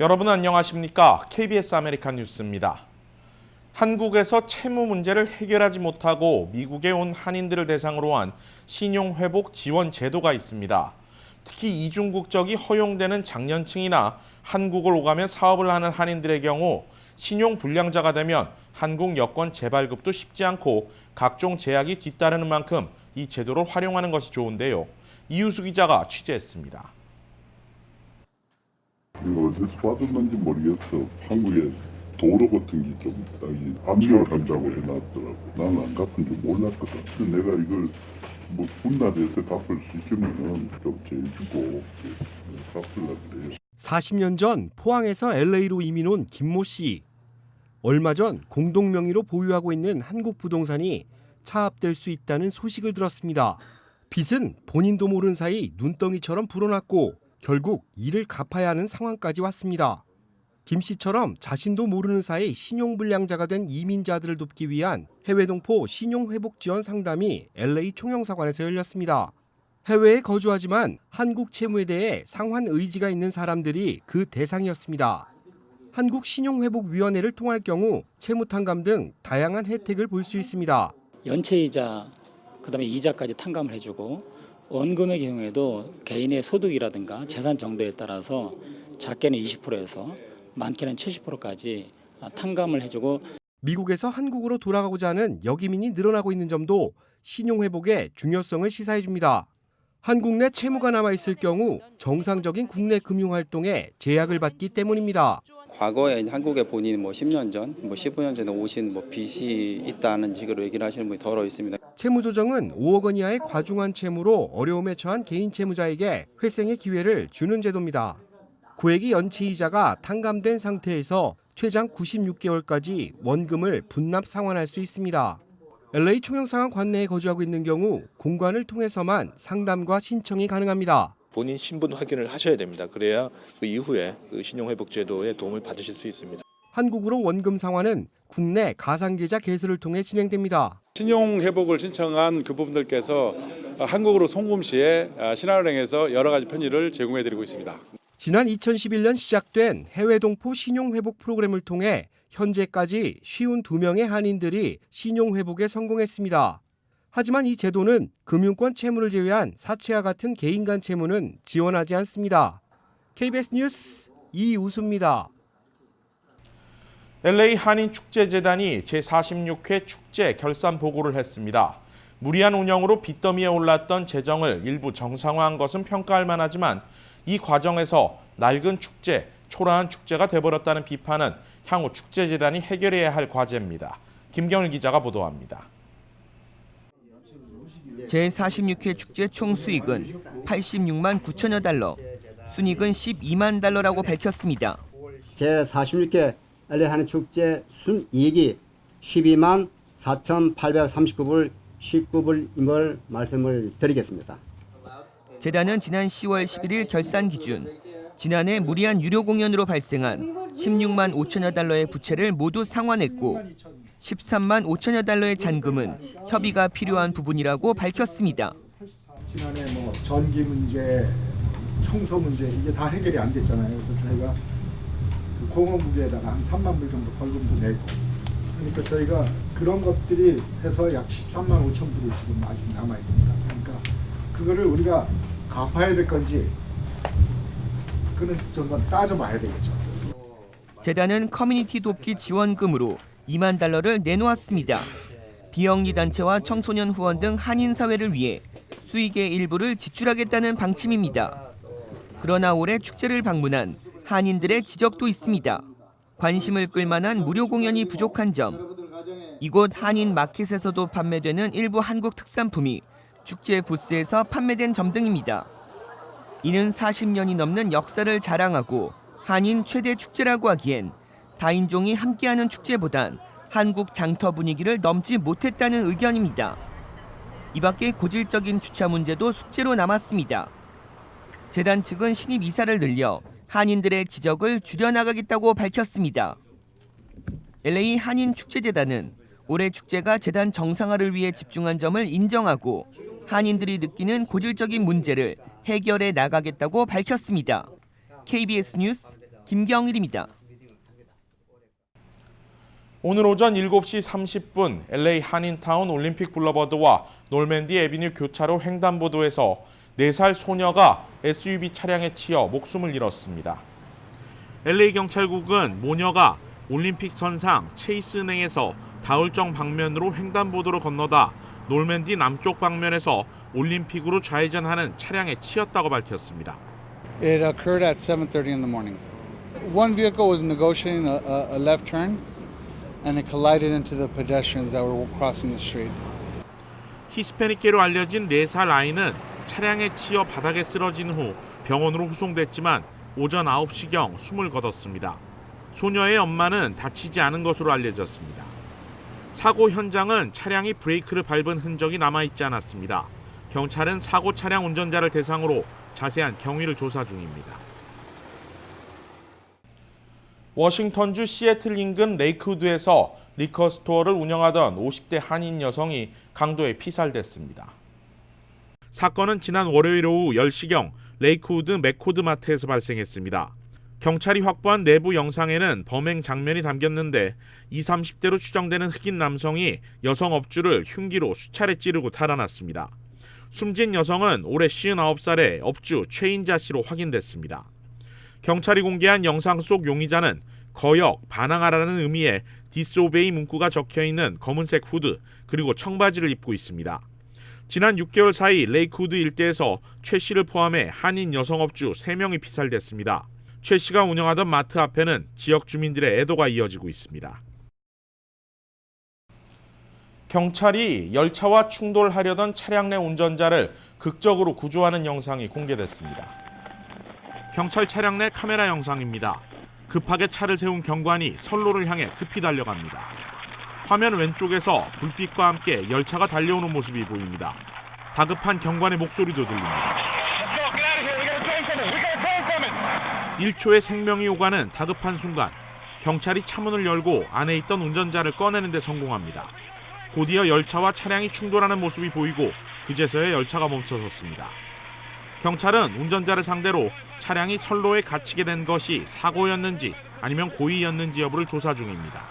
여러분 안녕하십니까? KBS 아메리칸 뉴스입니다. 한국에서 채무 문제를 해결하지 못하고 미국에 온 한인들을 대상으로 한 신용회복 지원 제도가 있습니다. 특히 이중 국적이 허용되는 장년층이나 한국을 오가며 사업을 하는 한인들의 경우 신용 불량자가 되면 한국 여권 재발급도 쉽지 않고 각종 제약이 뒤따르는 만큼 이 제도를 활용하는 것이 좋은데요. 이유수 기자가 취재했습니다. 어디서 받았는지 모르겠어. 한국에 도로 같은 게 좀 압력을 한다고 해놨더라고. 나는 안 갚은 줄 몰랐거든. 근데 내가 이걸 뭐 분할해서 갚을 수 있으면은 좀 제주고 갚으려고 그래요. 40년 전 포항에서 LA로 이민 온 김모 씨. 얼마 전 공동 명의로 보유하고 있는 한국 부동산이 차압될 수 있다는 소식을 들었습니다. 빚은 본인도 모른 사이 눈덩이처럼 불어났고 결국 이를 갚아야 하는 상황까지 왔습니다. 김 씨처럼 자신도 모르는 사이 신용불량자가 된 이민자들을 돕기 위한 해외 동포 신용회복 지원 상담이 LA 총영사관에서 열렸습니다. 해외에 거주하지만 한국 채무에 대해 상환 의지가 있는 사람들이 그 대상이었습니다. 한국신용회복위원회를 통할 경우 채무탕감 등 다양한 혜택을 볼 수 있습니다. 연체이자, 그다음에 이자까지 탕감을 해주고 원금의 경우에도 개인의 소득이라든가 재산 정도에 따라서 작게는 20%에서 많게는 70%까지 탕감을 해주고 미국에서 한국으로 돌아가고자 하는 여기민이 늘어나고 있는 점도 신용회복의 중요성을 시사해 줍니다. 한국 내 채무가 남아있을 경우 정상적인 국내 금융활동에 제약을 받기 때문입니다. 과거에 한국에 본인 10년 전, 15년 전에 오신 빚이 있다는 식으로 얘기를 하시는 분이 더러 있습니다. 채무 조정은 5억 원 이하의 과중한 채무로 어려움에 처한 개인 채무자에게 회생의 기회를 주는 제도입니다. 고액의 연체이자가 탕감된 상태에서 최장 96개월까지 원금을 분납 상환할 수 있습니다. LA 총영사관 관내에 거주하고 있는 경우 공관을 통해서만 상담과 신청이 가능합니다. 본인 신분 확인을 하셔야 됩니다. 그래야 그 이후에 그 신용회복제도의 도움을 받으실 수 있습니다. 한국으로 원금 상환은 국내 가상계좌 개설을 통해 진행됩니다. 신용회복을 신청한 그 부분들께서 한국으로 송금 시에 신한은행에서 여러 가지 편의를 제공해드리고 있습니다. 지난 2011년 시작된 해외 동포 신용회복 프로그램을 통해 현재까지 52명의 한인들이 신용회복에 성공했습니다. 하지만 이 제도는 금융권 채무를 제외한 사채와 같은 개인 간 채무는 지원하지 않습니다. KBS 뉴스 이우수입니다. LA 한인축제재단이 제46회 축제 결산 보고를 했습니다. 무리한 운영으로 빚더미에 올랐던 재정을 일부 정상화한 것은 평가할 만하지만 이 과정에서 낡은 축제, 초라한 축제가 돼버렸다는 비판은 향후 축제재단이 해결해야 할 과제입니다. 김경일 기자가 보도합니다. 제46회 축제 총 수익은 86만 9천여 달러, 순이익은 12만 달러라고 밝혔습니다. 제46회 LA 한인 축제 순이익이 12만 4,839불 19불임을 말씀을 드리겠습니다. 재단은 지난 10월 11일 결산 기준 지난해 무리한 유료 공연으로 발생한 16만 5천여 달러의 부채를 모두 상환했고 13만 5천여 달러의 잔금은 협의가 필요한 부분이라고 밝혔습니다. 지난해 전기 문제, 청소 문제 이게 다 해결이 안 됐잖아요. 그래서 저희가 그 공업무게에다가 한 3만 불 정도 벌금도 내고 그러니까 저희가 그런 것들이 해서 약 13만 5천 불이 지금 아직 남아 있습니다. 그러니까 그거를 우리가 갚아야 될 건지 그는 좀 따져봐야 되겠죠. 재단은 커뮤니티 돕기 지원금으로 2만 달러를 내놓았습니다. 비영리 단체와 청소년 후원 등 한인 사회를 위해 수익의 일부를 지출하겠다는 방침입니다. 그러나 올해 축제를 방문한 한인들의 지적도 있습니다. 관심을 끌 만한 무료 공연이 부족한 점, 이곳 한인 마켓에서도 판매되는 일부 한국 특산품이 축제 부스에서 판매된 점 등입니다. 이는 40년이 넘는 역사를 자랑하고 한인 최대 축제라고 하기엔 다인종이 함께하는 축제보단 한국 장터 분위기를 넘지 못했다는 의견입니다. 이 밖에 고질적인 주차 문제도 숙제로 남았습니다. 재단 측은 신입 이사를 늘려 한인들의 지적을 줄여나가겠다고 밝혔습니다. LA 한인축제재단은 올해 축제가 재단 정상화를 위해 집중한 점을 인정하고 한인들이 느끼는 고질적인 문제를 해결해 나가겠다고 밝혔습니다. KBS 뉴스 김경일입니다. 오늘 오전 7시 30분 LA 한인타운 올림픽 블러버드와 놀맨디 애비뉴 교차로 횡단보도에서 4살 소녀가 SUV 차량에 치여 목숨을 잃었습니다. LA 경찰국은 모녀가 올림픽 선상 체이스은행에서 다울정 방면으로 횡단보도로 건너다 놀맨디 남쪽 방면에서 올림픽으로 좌회전하는 차량에 치였다고 밝혔습니다. It occurred at 7:30 in the morning. One vehicle was negotiating a left turn and it collided into the pedestrians that were crossing the street. 히스패닉계로 알려진 4살 아이는 차량에 치여 바닥에 쓰러진 후 병원으로 후송됐지만 오전 9시경 숨을 거뒀습니다. 소녀의 엄마는 다치지 않은 것으로 알려졌습니다. 사고 현장은 차량이 브레이크를 밟은 흔적이 남아있지 않았습니다. 경찰은 사고 차량 운전자를 대상으로 자세한 경위를 조사 중입니다. 워싱턴주 시애틀 인근 레이크우드에서 리커 스토어를 운영하던 50대 한인 여성이 강도에 피살됐습니다. 사건은 지난 월요일 오후 10시경 레이크우드 맥코드 마트에서 발생했습니다. 경찰이 확보한 내부 영상에는 범행 장면이 담겼는데 20, 30대로 추정되는 흑인 남성이 여성 업주를 흉기로 수차례 찌르고 달아났습니다. 숨진 여성은 올해 59살의 업주 최인자 씨로 확인됐습니다. 경찰이 공개한 영상 속 용의자는 거역, 반항하라는 의미의 디스오베이 문구가 적혀있는 검은색 후드 그리고 청바지를 입고 있습니다. 지난 6개월 사이 레이크우드 일대에서 최 씨를 포함해 한인 여성업주 3명이 피살됐습니다. 최 씨가 운영하던 마트 앞에는 지역 주민들의 애도가 이어지고 있습니다. 경찰이 열차와 충돌하려던 차량 내 운전자를 극적으로 구조하는 영상이 공개됐습니다. 경찰 차량 내 카메라 영상입니다. 급하게 차를 세운 경관이 선로를 향해 급히 달려갑니다. 화면 왼쪽에서 불빛과 함께 열차가 달려오는 모습이 보입니다. 다급한 경관의 목소리도 들립니다. 1초의 생명이 오가는 다급한 순간 경찰이 차문을 열고 안에 있던 운전자를 꺼내는 데 성공합니다. 곧이어 열차와 차량이 충돌하는 모습이 보이고 그제서야 열차가 멈춰섰습니다. 경찰은 운전자를 상대로 차량이 선로에 갇히게 된 것이 사고였는지 아니면 고의였는지 여부를 조사 중입니다.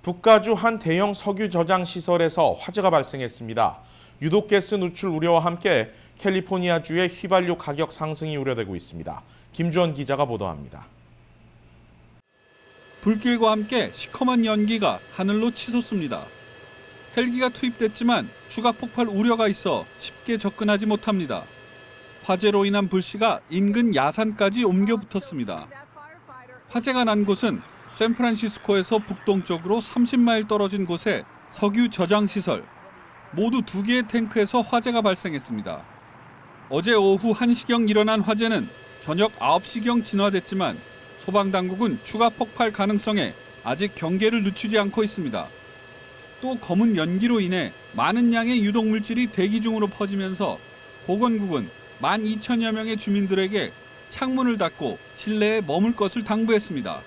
북가주 한 대형 석유 저장 시설에서 화재가 발생했습니다. 유독가스 누출 우려와 함께 캘리포니아주의 휘발유 가격 상승이 우려되고 있습니다. 김주원 기자가 보도합니다. 불길과 함께 시커먼 연기가 하늘로 치솟습니다. 헬기가 투입됐지만 추가 폭발 우려가 있어 쉽게 접근하지 못합니다. 화재로 인한 불씨가 인근 야산까지 옮겨 붙었습니다. 화재가 난 곳은 샌프란시스코에서 북동쪽으로 30마일 떨어진 곳의 석유 저장 시설. 모두 2개의 탱크에서 화재가 발생했습니다. 어제 오후 1시경 일어난 화재는 저녁 9시경 진화됐지만 소방당국은 추가 폭발 가능성에 아직 경계를 늦추지 않고 있습니다. 또 검은 연기로 인해 많은 양의 유독물질이 대기 중으로 퍼지면서 보건국은 12,000여 명의 주민들에게 창문을 닫고 실내에 머물 것을 당부했습니다.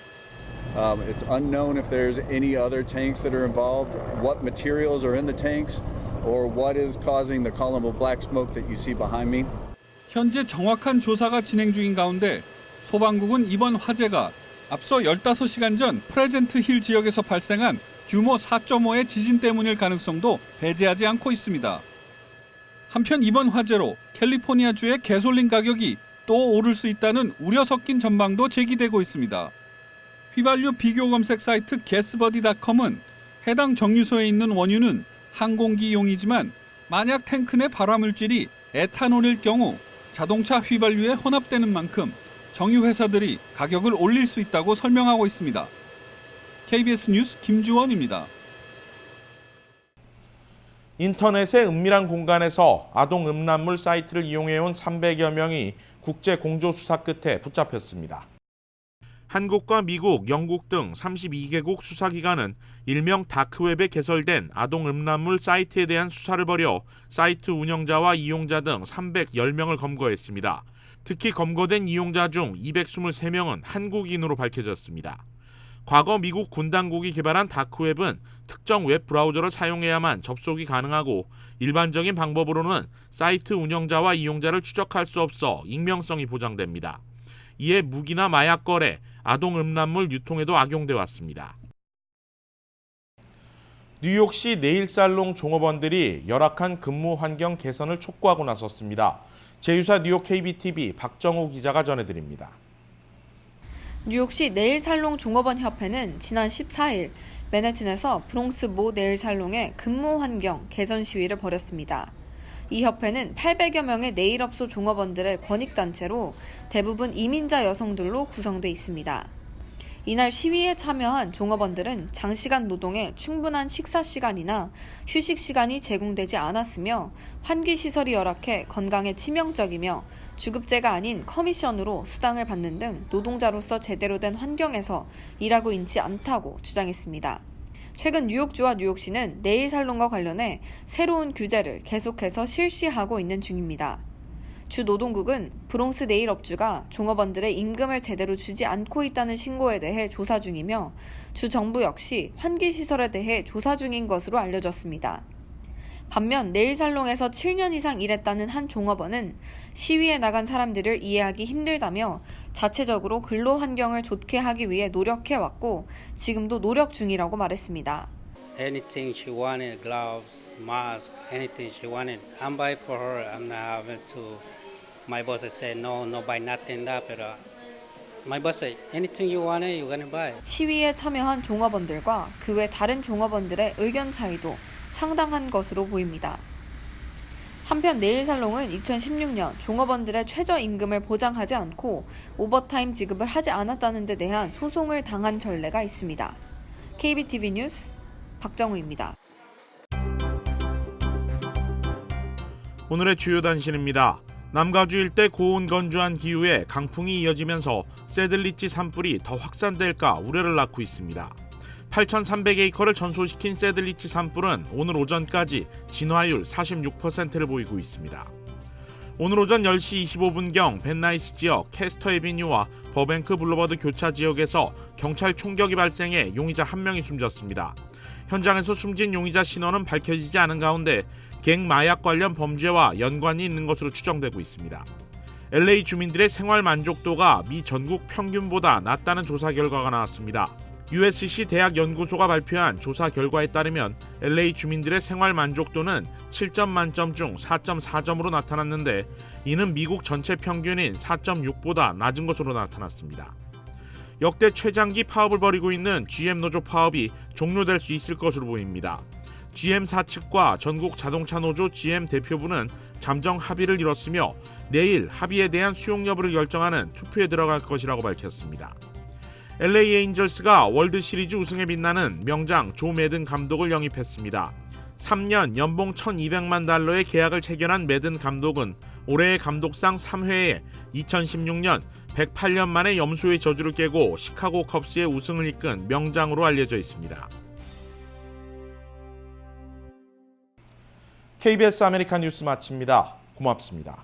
It's unknown if there's any other tanks that are involved, what materials are in the tanks, or what is causing the column of black smoke that you see behind me. 현재 정확한 조사가 진행 중인 가운데 소방국은 이번 화재가 앞서 15시간 전 프레젠트 힐 지역에서 발생한 규모 4.5의 지진 때문일 가능성도 배제하지 않고 있습니다. 한편 이번 화재로 캘리포니아주의 가솔린 가격이 또 오를 수 있다는 우려 섞인 전망도 제기되고 있습니다. 휘발유 비교 검색 사이트 가스버디.com은 해당 정유소에 있는 원유는 항공기용이지만 만약 탱크 내 발화물질이 에탄올일 경우 자동차 휘발유에 혼합되는 만큼 정유 회사들이 가격을 올릴 수 있다고 설명하고 있습니다. KBS 뉴스 김주원입니다. 인터넷의 은밀한 공간에서 아동 음란물 사이트를 이용해온 300여 명이 국제 공조 수사 끝에 붙잡혔습니다. 한국과 미국, 영국 등 32개국 수사기관은 일명 다크웹에 개설된 아동 음란물 사이트에 대한 수사를 벌여 사이트 운영자와 이용자 등 310명을 검거했습니다. 특히 검거된 이용자 중 223명은 한국인으로 밝혀졌습니다. 과거 미국 군 당국이 개발한 다크웹은 특정 웹 브라우저를 사용해야만 접속이 가능하고 일반적인 방법으로는 사이트 운영자와 이용자를 추적할 수 없어 익명성이 보장됩니다. 이에 무기나 마약 거래, 아동 음란물 유통에도 악용돼 왔습니다. 뉴욕시 네일살롱 종업원들이 열악한 근무 환경 개선을 촉구하고 나섰습니다. 제휴사 뉴욕 KBTV 박정우 기자가 전해드립니다. 뉴욕시 네일살롱 종업원 협회는 지난 14일 맨해튼에서 브롱스 모 네일살롱의 근무 환경 개선 시위를 벌였습니다. 이 협회는 800여 명의 네일업소 종업원들의 권익단체로 대부분 이민자 여성들로 구성돼 있습니다. 이날 시위에 참여한 종업원들은 장시간 노동에 충분한 식사 시간이나 휴식 시간이 제공되지 않았으며 환기시설이 열악해 건강에 치명적이며 주급제가 아닌 커미션으로 수당을 받는 등 노동자로서 제대로 된 환경에서 일하고 있지 않다고 주장했습니다. 최근 뉴욕주와 뉴욕시는 네일살롱과 관련해 새로운 규제를 계속해서 실시하고 있는 중입니다. 주 노동국은 브롱스 네일업주가 종업원들의 임금을 제대로 주지 않고 있다는 신고에 대해 조사 중이며 주 정부 역시 환기시설에 대해 조사 중인 것으로 알려졌습니다. 반면 네일살롱에서 7년 이상 일했다는 한 종업원은 시위에 나간 사람들을 이해하기 힘들다며 자체적으로 근로 환경을 좋게 하기 위해 노력해왔고 지금도 노력 중이라고 말했습니다. Anything she wanted, gloves, mask, anything she wanted, I'm buy for her. I'm not having to. My boss said no, buy nothing that, but my boss said anything you wanted, you're gonna buy. 시위에 참여한 종업원들과 그 외 다른 종업원들의 의견 차이도 상당한 것으로 보입니다. 한편 네일살롱은 2016년 종업원들의 최저임금을 보장하지 않고 오버타임 지급을 하지 않았다는 데 대한 소송을 당한 전례가 있습니다. KBTV 뉴스 박정우입니다. 오늘의 주요 단신입니다. 남가주 일대 고온 건조한 기후에 강풍이 이어지면서 새들리치 산불이 더 확산될까 우려를 낳고 있습니다. 8,300에이커를 전소시킨 새들리치 산불은 오늘 오전까지 진화율 46%를 보이고 있습니다. 오늘 오전 10시 25분경 벤나이스 지역 캐스터 에비뉴와 버뱅크 블루버드 교차 지역에서 경찰 총격이 발생해 용의자 1명이 숨졌습니다. 현장에서 숨진 용의자 신원은 밝혀지지 않은 가운데 갱 마약 관련 범죄와 연관이 있는 것으로 추정되고 있습니다. LA 주민들의 생활 만족도가 미 전국 평균보다 낮다는 조사 결과가 나왔습니다. USC 대학 연구소가 발표한 조사 결과에 따르면 LA 주민들의 생활 만족도는 7점 만점 중 4.4점으로 나타났는데 이는 미국 전체 평균인 4.6보다 낮은 것으로 나타났습니다. 역대 최장기 파업을 벌이고 있는 GM 노조 파업이 종료될 수 있을 것으로 보입니다. GM사 측과 전국 자동차 노조 GM 대표부는 잠정 합의를 이뤘으며 내일 합의에 대한 수용 여부를 결정하는 투표에 들어갈 것이라고 밝혔습니다. LA 에인절스가 월드시리즈 우승에 빛나는 명장 조 매든 감독을 영입했습니다. 3년 연봉 $1,200만 달러의 계약을 체결한 매든 감독은 올해의 감독상 3회에 2016년 108년 만에 염소의 저주를 깨고 시카고 컵스의 우승을 이끈 명장으로 알려져 있습니다. KBS 아메리칸 뉴스 마칩니다. 고맙습니다.